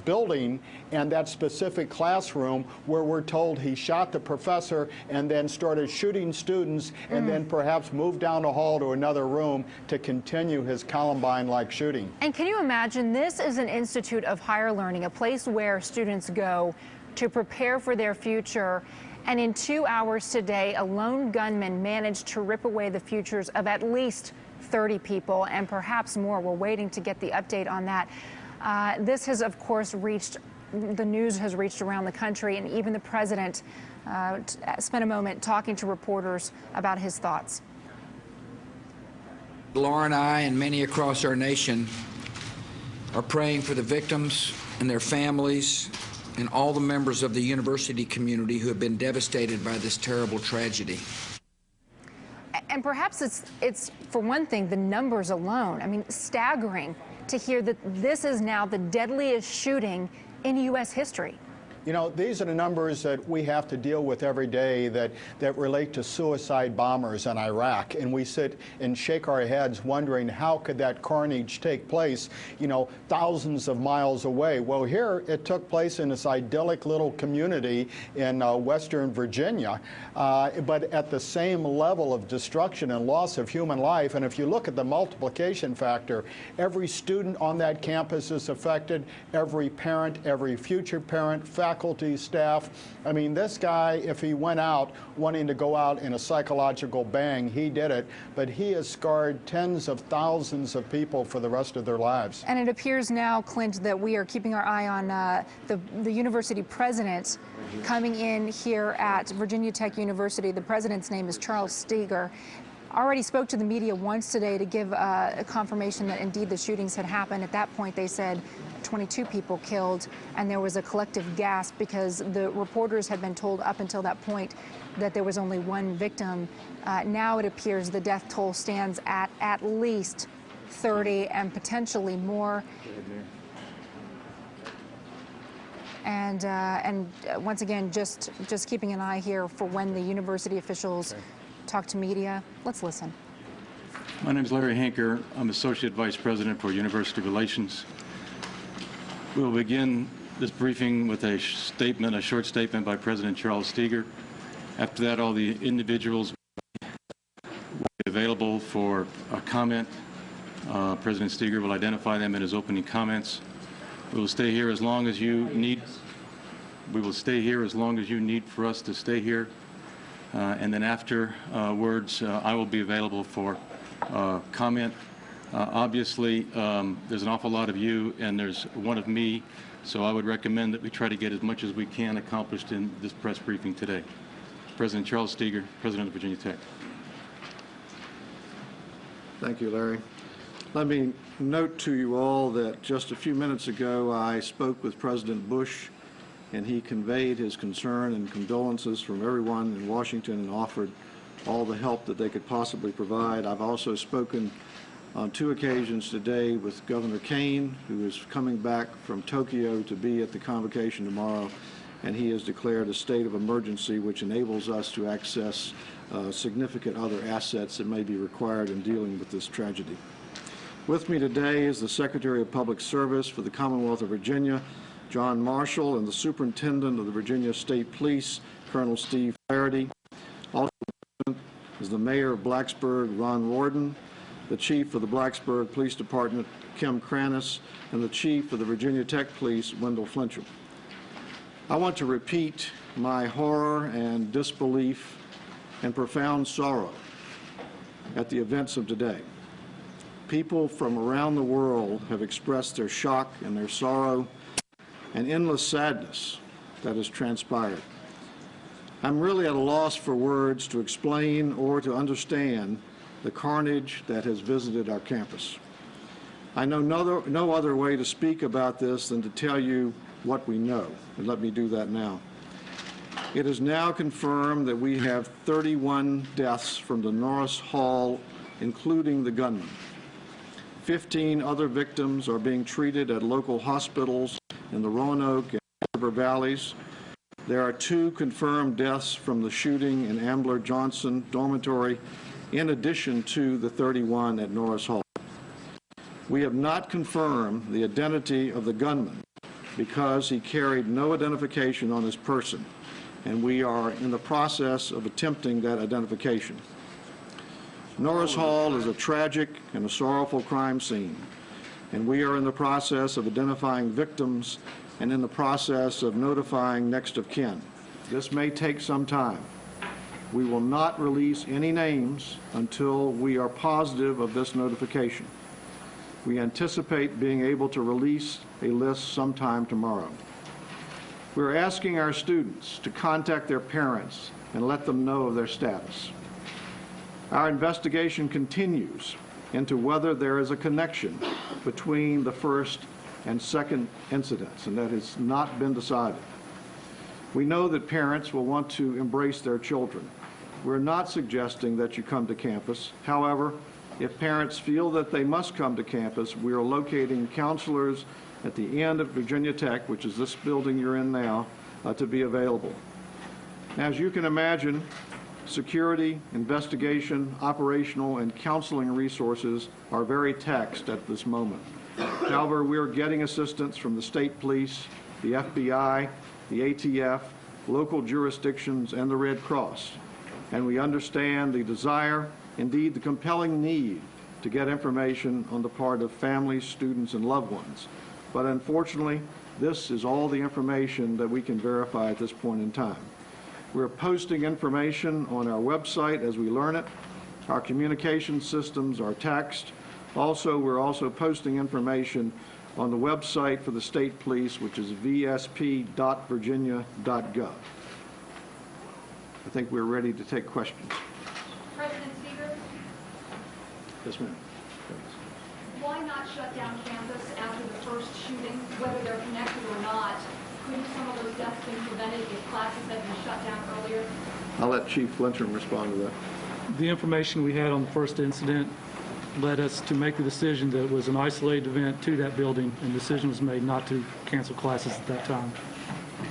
building and that specific classroom where we're told he shot the professor and then started shooting students and then perhaps moved down the hall to another room to continue his Columbine-like shooting? And can you imagine, this is an institute of higher learning, a place where students go to prepare for their future. And in 2 hours today, a lone gunman managed to rip away the futures of at least 30 people and perhaps more. We're waiting to get the update on that. This has, of course, the news has reached around the country, and even the president spent a moment talking to reporters about his thoughts. Laura and I and many across our nation are praying for the victims and their families and all the members of the university community who have been devastated by this terrible tragedy. And perhaps it's for one thing, the numbers alone. I mean, staggering to hear that this is now the deadliest shooting in U.S. history. You know, these are the numbers that we have to deal with every day that relate to suicide bombers in Iraq. And we sit and shake our heads wondering how could that carnage take place, you know, thousands of miles away. Well, here it took place in this idyllic little community in Western Virginia, but at the same level of destruction and loss of human life. And if you look at the multiplication factor, every student on that campus is affected, every parent, every future parent, faculty, staff. I mean, this guy, if he went out wanting to go out in a psychological bang, he did it, but he has scarred tens of thousands of people for the rest of their lives. And it appears now, Clint, that we are keeping our eye on the university president coming in here at Virginia Tech University. The president's name is Charles Steger. Already spoke to the media once today to give a confirmation that indeed the shootings had happened. At that point, they said 22 people killed, and there was a collective gasp because the reporters had been told up until that point that there was only one victim. Now it appears the death toll stands at least 30 and potentially more. And once again, just keeping an eye here for when the university officials talk to media. Let's listen. My name is Larry Hanker. I'm Associate Vice President for University Relations. We will begin this briefing with a short statement by President Charles Steger. After that, all the individuals will be available for a comment. President Steger will identify them in his opening comments. We will stay here as long as you need. We will stay here as long as you need for us to stay here. And then afterwards, I will be available for comment. Obviously, there's an awful lot of you, and there's one of me, so I would recommend that we try to get as much as we can accomplished in this press briefing today. President Charles Steger, President of Virginia Tech. Thank you, Larry. Let me note to you all that just a few minutes ago I spoke with President Bush, and he conveyed his concern and condolences from everyone in Washington and offered all the help that they could possibly provide. I've also spoken on 2 occasions today with Governor Kaine, who is coming back from Tokyo to be at the convocation tomorrow, and he has declared a state of emergency, which enables us to access significant other assets that may be required in dealing with this tragedy. With me today is the Secretary of Public Service for the Commonwealth of Virginia, John Marshall, and the Superintendent of the Virginia State Police, Colonel Steve Flaherty. Also is the Mayor of Blacksburg, Ron Worden, the Chief of the Blacksburg Police Department, Kim Cranis, and the Chief of the Virginia Tech Police, Wendell Flincham. I want to repeat my horror and disbelief and profound sorrow at the events of today. People from around the world have expressed their shock and their sorrow and endless sadness that has transpired. I'm really at a loss for words to explain or to understand the carnage that has visited our campus. I know no other way to speak about this than to tell you what we know, and let me do that now. It is now confirmed that we have 31 deaths from the Norris Hall, including the gunman. 15 other victims are being treated at local hospitals in the Roanoke and River Valleys. There are 2 confirmed deaths from the shooting in Ambler Johnson Dormitory, in addition to the 31 at Norris Hall. We have not confirmed the identity of the gunman because he carried no identification on his person, and we are in the process of attempting that identification. Norris Hall is a tragic and a sorrowful crime scene, and we are in the process of identifying victims and in the process of notifying next of kin. This may take some time. We will not release any names until we are positive of this notification. We anticipate being able to release a list sometime tomorrow. We're asking our students to contact their parents and let them know of their status. Our investigation continues into whether there is a connection between the first and second incidents, and that has not been decided. We know that parents will want to embrace their children. We're not suggesting that you come to campus. However, if parents feel that they must come to campus, we are locating counselors at the end of Virginia Tech, which is this building you're in now, to be available. As you can imagine, security, investigation, operational, and counseling resources are very taxed at this moment. However, we are getting assistance from the state police, the FBI, the ATF, local jurisdictions, and the Red Cross. And we understand the desire, indeed the compelling need, to get information on the part of families, students, and loved ones. But unfortunately, this is all the information that we can verify at this point in time. We're posting information on our website as we learn it. Our communication systems are taxed. Also, we're also posting information on the website for the state police, which is vsp.virginia.gov. I think we're ready to take questions. President Steger? Yes, ma'am. Why not shut down campus after the first shooting, whether they're connected or not? Couldn't some of those deaths been prevented if classes had been shut down earlier? I'll let Chief Flincham respond to that. The information we had on the first incident led us to make the decision that it was an isolated event to that building, and the decision was made not to cancel classes at that time.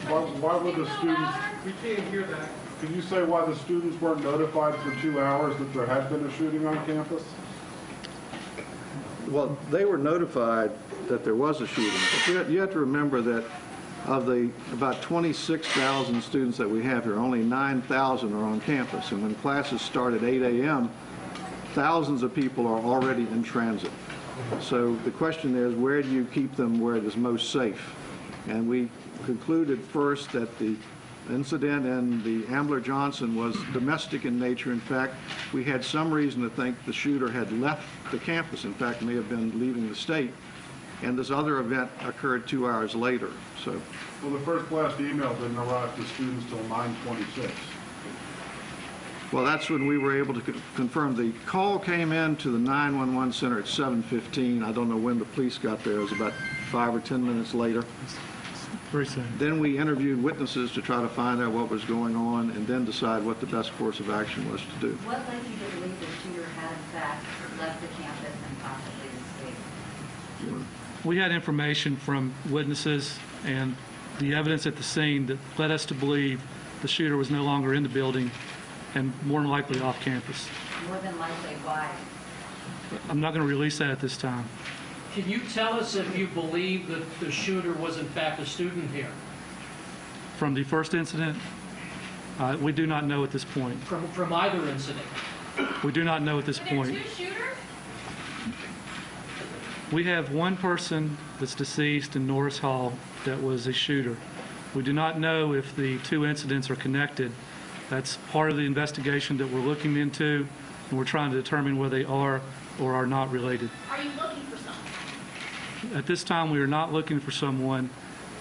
Why were the students... We can't hear that. Could you say why the students weren't notified for 2 hours that there had been a shooting on campus? Well, they were notified that there was a shooting. But you have to remember that of the about 26,000 students that we have here, only 9,000 are on campus. And when classes start at 8 a.m., thousands of people are already in transit. So the question is, where do you keep them where it is most safe? And we concluded first that the incident in the Ambler Johnson was domestic in nature. In fact, we had some reason to think the shooter had left the campus. In fact, may have been leaving the state. And this other event occurred 2 hours later. So, well, the first blast email didn't arrive to students till 9:26. Well, that's when we were able to confirm. The call came in to the 911 center at 7:15. I don't know when the police got there. It was about 5 or 10 minutes later. Very soon. Then we interviewed witnesses to try to find out what was going on and then decide what the best course of action was to do. What led you to believe the shooter had in fact left the campus and possibly escaped? We had information from witnesses and the evidence at the scene that led us to believe the shooter was no longer in the building and more than likely off campus. More than likely, why? I'm not going to release that at this time. Can you tell us if you believe that the shooter was in fact a student here? From the first incident, we do not know at this point. From either incident? We do not know at this point. Two shooters? We have one person that's deceased in Norris Hall that was a shooter. We do not know if the two incidents are connected. That's part of the investigation that we're looking into, and we're trying to determine whether they are or are not related. Are you looking for someone? At this time, we are not looking for someone.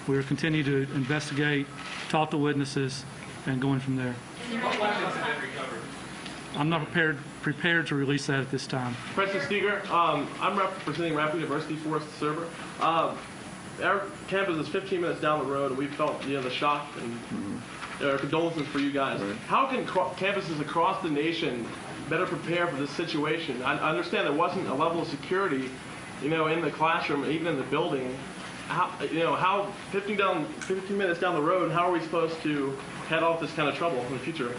We are continuing to investigate, talk to witnesses, and going from there. What weapons have been recovered? I'm not prepared to release that at this time. President Steger, I'm representing Rapid University Forest Server. Our campus is 15 minutes down the road, and we felt the shock and our condolences for you guys. Right. How can campuses across the nation better prepare for this situation? I understand there wasn't a level of security, in the classroom, even in the building. How 15 minutes down the road, how are we supposed to head off this kind of trouble in the future?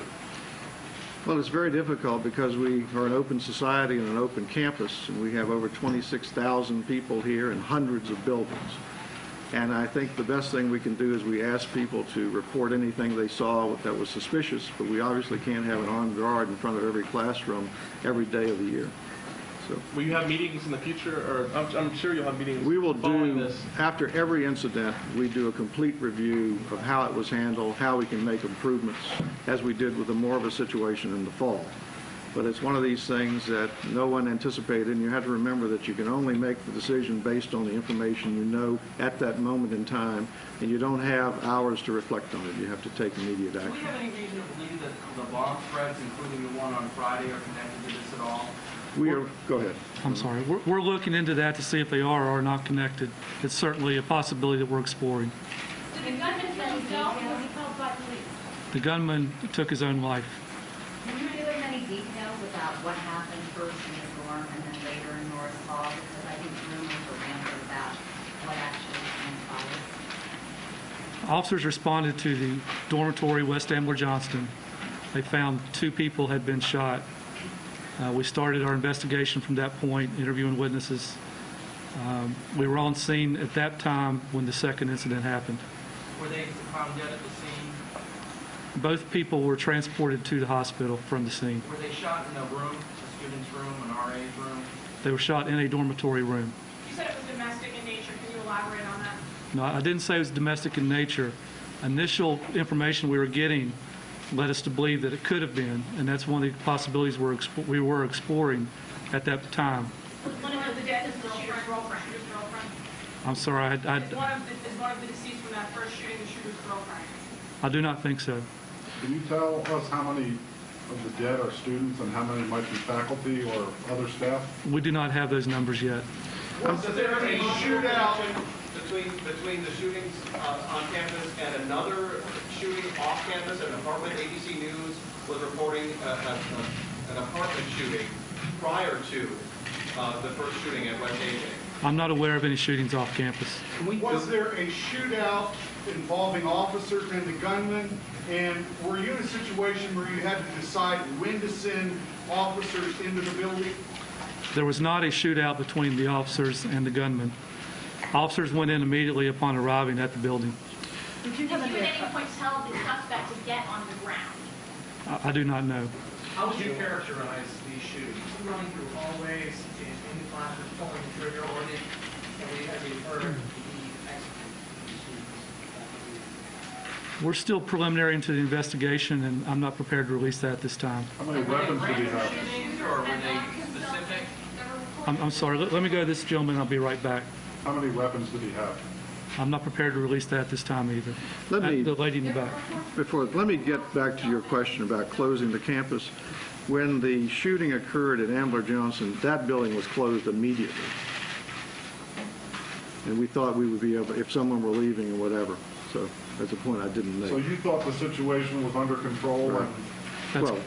Well, it's very difficult because we are an open society and an open campus, and we have over 26,000 people here and hundreds of buildings. And I think the best thing we can do is we ask people to report anything they saw that was suspicious, but we obviously can't have an armed guard in front of every classroom every day of the year. So, will you have meetings in the future, or I'm sure you'll have meetings? We will following do, this. after every incident, we do a complete review of how it was handled, how we can make improvements, as we did with the Morva situation in the fall. But it's one of these things that no one anticipated, and you have to remember that you can only make the decision based on the information you know at that moment in time, and you don't have hours to reflect on it. You have to take immediate action. Do we have any reason to believe that the bomb threats, including the one on Friday, are connected to this at all? Go ahead. I'm sorry. We're looking into that to see if they are or are not connected. It's certainly a possibility that we're exploring. Did the gunman kill himself or was he killed by police? The gunman took his own life. Can you give us any details about what happened first in the dorm and then later in Norris Hall? Because I think rumors were rampant about what actually transpired. Officers responded to the dormitory West Ambler Johnston. They found 2 people had been shot. We started our investigation from that point, interviewing witnesses. We were on scene at that time when the second incident happened. Were they found dead at the scene? Both people were transported to the hospital from the scene. Were they shot in a room, a student's room, an RA's room? They were shot in a dormitory room. You said it was domestic in nature. Can you elaborate on that? No, I didn't say it was domestic in nature. Initial information we were getting led us to believe that it could have been, and that's one of the possibilities we were exploring at that time. One of the dead is the shooter's girlfriend. I'm sorry, Is one of the deceased from that first shooting the shooter's girlfriend? I do not think so. Can you tell us how many of the dead are students and how many might be faculty or other staff? We do not have those numbers yet. Was there a shootout between the shootings on campus and another shooting off campus at an apartment? ABC News was reporting an apartment shooting prior to the first shooting at West AJ. I'm not aware of any shootings off campus. Was there a shootout involving officers and the gunman? And were you in a situation where you had to decide when to send officers into the building? There was not a shootout between the officers and the gunman. Officers went in immediately upon arriving at the building. Did you at any point tell the suspect to get on the ground? I do not know. How would you characterize these shootings? Running through hallways, in the classroom, pulling the trigger, or have you heard of the execution? We're still preliminary into the investigation, and I'm not prepared to release that at this time. How many weapons did he have? Or were they specific? I'm sorry. Let me go to this gentleman. I'll be right back. How many weapons did he have? I'm not prepared to release that this time either. The lady in the back. Let me get back to your question about closing the campus. When the shooting occurred at Ambler Johnson, that building was closed immediately. And we thought we would be able, if someone were leaving or whatever. So that's a point I didn't make. So you thought the situation was under control? Right. And well,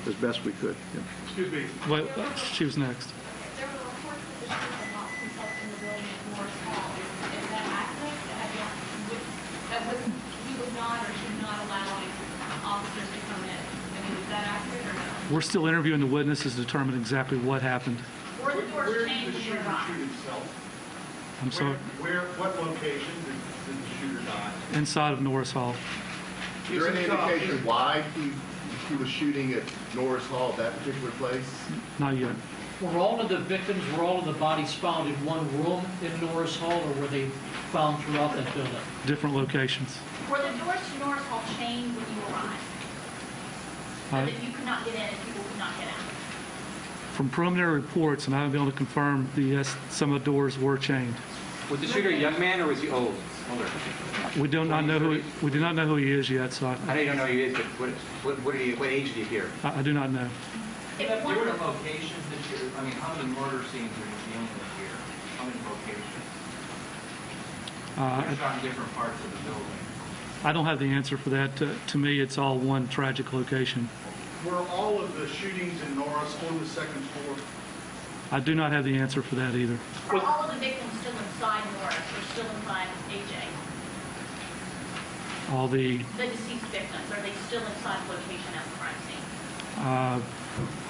as best we could. Yeah. Excuse me. Well, she was next. There were reports that the shooter had not himself in the building at Morris Hall. Is that accurate? He was not or should not allowing officers to come in. I mean, is that accurate or no? We're still interviewing the witnesses to determine exactly what happened. Were the doors chained when you arrived? I'm sorry. What location did the shooter die? Inside of Norris Hall. Is there any indication why he was shooting at Norris Hall, that particular place? Not yet. Were all of the victims, were all of the bodies found in one room in Norris Hall, or were they found throughout that building? Different locations. Were the doors to Norris Hall chained when you arrived? So that you could not get in and people could not get out? From preliminary reports, and I haven't been able to confirm, some of the doors were chained. Was the shooter a young man or was he older? We do not know who he is yet. So I know you don't know who he is, but what age did he appear? I do not know. Different locations that you, I mean, how many murder scenes are you dealing with here? How many locations? You're shot in different parts of the building. I don't have the answer for that. To me, it's all one tragic location. Were all of the shootings in Norris on the second floor? I do not have the answer for that either. Are all of the victims still inside Norris or still inside AJ? All the deceased victims, are they still inside the location at the crime scene?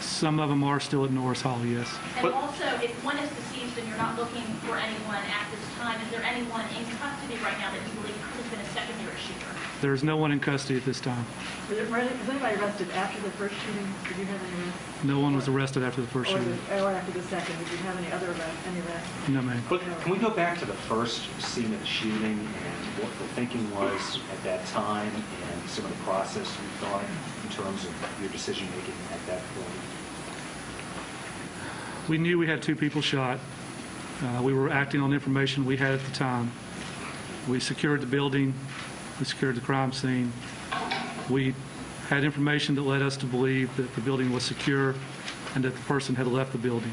some of them are still at Norris Hall, yes. And also, if one is deceased and you're not looking for anyone at this time, is there anyone in custody right now that you believe could have been a secondary shooter? There is no one in custody at this time. Was anybody arrested after the first shooting? Did you have any arrests? No one was arrested after the first shooting. Or after the second? Did you have any other arrests? No, ma'am. But can we go back to the first scene of the shooting and what the thinking was at that time and some of the process you thought in terms of your decision making at that point? We knew we had two people shot. We were acting on information we had at the time. We secured the building. We secured the crime scene. We had information that led us to believe that the building was secure and that the person had left the building.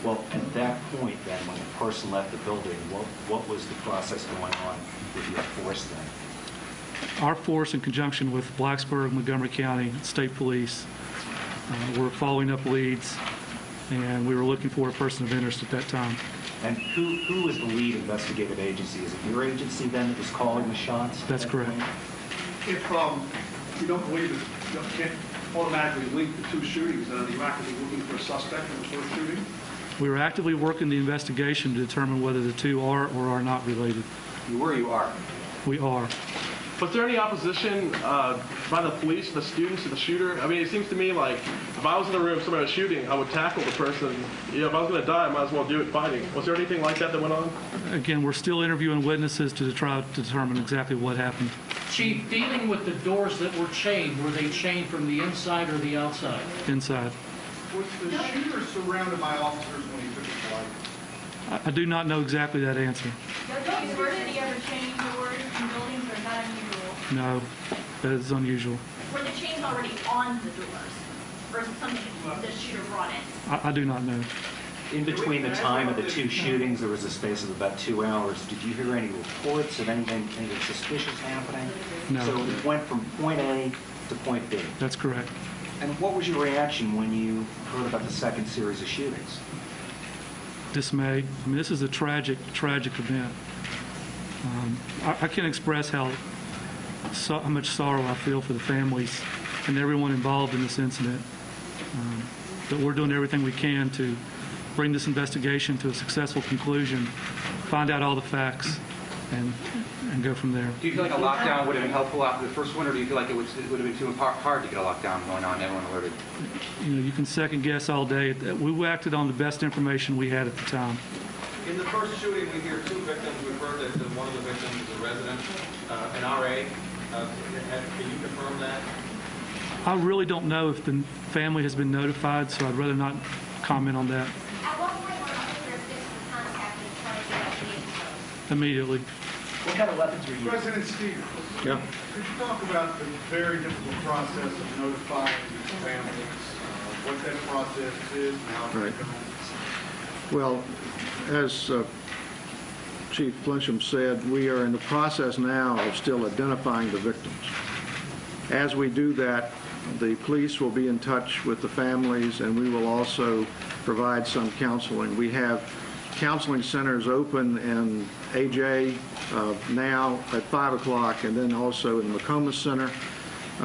Well, at that point then, when the person left the building, what was the process going on with your force then? Our force, in conjunction with Blacksburg, Montgomery County State Police, were following up leads, and we were looking for a person of interest at that time. And who was the lead investigative agency? Is it your agency then that was calling the shots? That's correct. If you don't believe that you can't automatically link the two shootings, then are you actively looking for a suspect in the first shooting? We were actively working the investigation to determine whether the two are or are not related. You were or you are? We are. Was there any opposition by the police, the students, to the shooter? I mean, it seems to me like if I was in the room, somebody was shooting, I would tackle the person. You know, if I was going to die, I might as well do it fighting. Was there anything like that went on? Again, we're still interviewing witnesses to try to determine exactly what happened. Chief, dealing with the doors that were chained, were they chained from the inside or the outside? Inside. Was the shooter surrounded by officers when he took his life? I do not know exactly that answer. Does the university ever change doors in buildings, or is that unusual? No, that is unusual. Were the chains already on the doors, or is it something that the shooter brought in? I do not know. In between the time of the two shootings, there was a space of about 2 hours. Did you hear any reports of anything suspicious happening? No. So it went from point A to point B. That's correct. And what was your reaction when you heard about the second series of shootings? Dismay. I mean, this is a tragic, tragic event. I can't express how much sorrow I feel for the families and everyone involved in this incident. But we're doing everything we can to bring this investigation to a successful conclusion, find out all the facts, and go from there. Do you feel like a lockdown would have been helpful after the first one, or do you feel like it would have been too hard to get a lockdown going on, everyone alerted? You know, you can second guess all day. We acted on the best information we had at the time. In the first shooting, we hear two victims. We've heard that one of the victims is a resident, an RA. Can you confirm that? I really don't know if the family has been notified, so I'd rather not comment on that. At what point were officers contacted trying to investigate the case? immediately. What kind of weapons were you using? President Steger, Yeah. could you talk about the very difficult process of notifying these families, what that process is and how Right. it's going? Well, as Chief Flincham said, we are in the process now of still identifying the victims. As we do that, the police will be in touch with the families, and we will also provide some counseling. We have counseling centers open in AJ now at 5 o'clock, and then also in the McComas Center.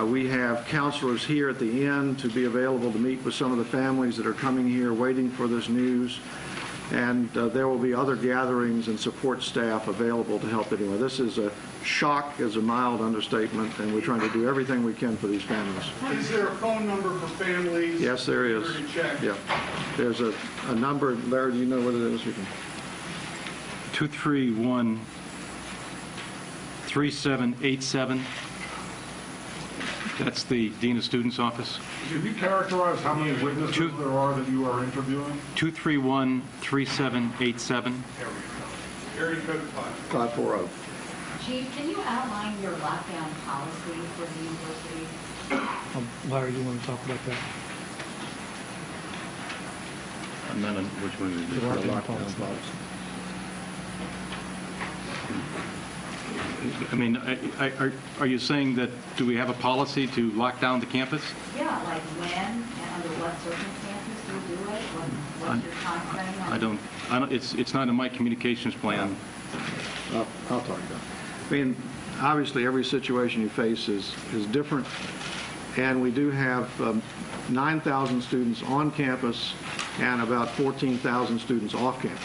We have counselors here at the end to be available to meet with some of the families that are coming here waiting for this news. And there will be other gatherings and support staff available to help anyone. This is a shock, is a mild understatement, and we're trying to do everything we can for these families. Is there a phone number for families? Yes, there is. To check? Yeah. There's a number. Larry, do you know what it is? 231-3787. That's the Dean of Students Office. Can you characterize how many witnesses there are that you are interviewing? 231-3787. Area code 540. Chief, can you outline your lockdown policy for the university? Larry, you want to talk about that? I'm not on which one is The lockdown policy. I mean, are you saying that, do we have a policy to lock down the campus? Yeah, like when and under what circumstances do you do it? What's your timeframe? I don't, it's not in my communications plan. I'll talk about it. I mean, obviously, every situation you face is different, and we do have 9,000 students on campus and about 14,000 students off campus.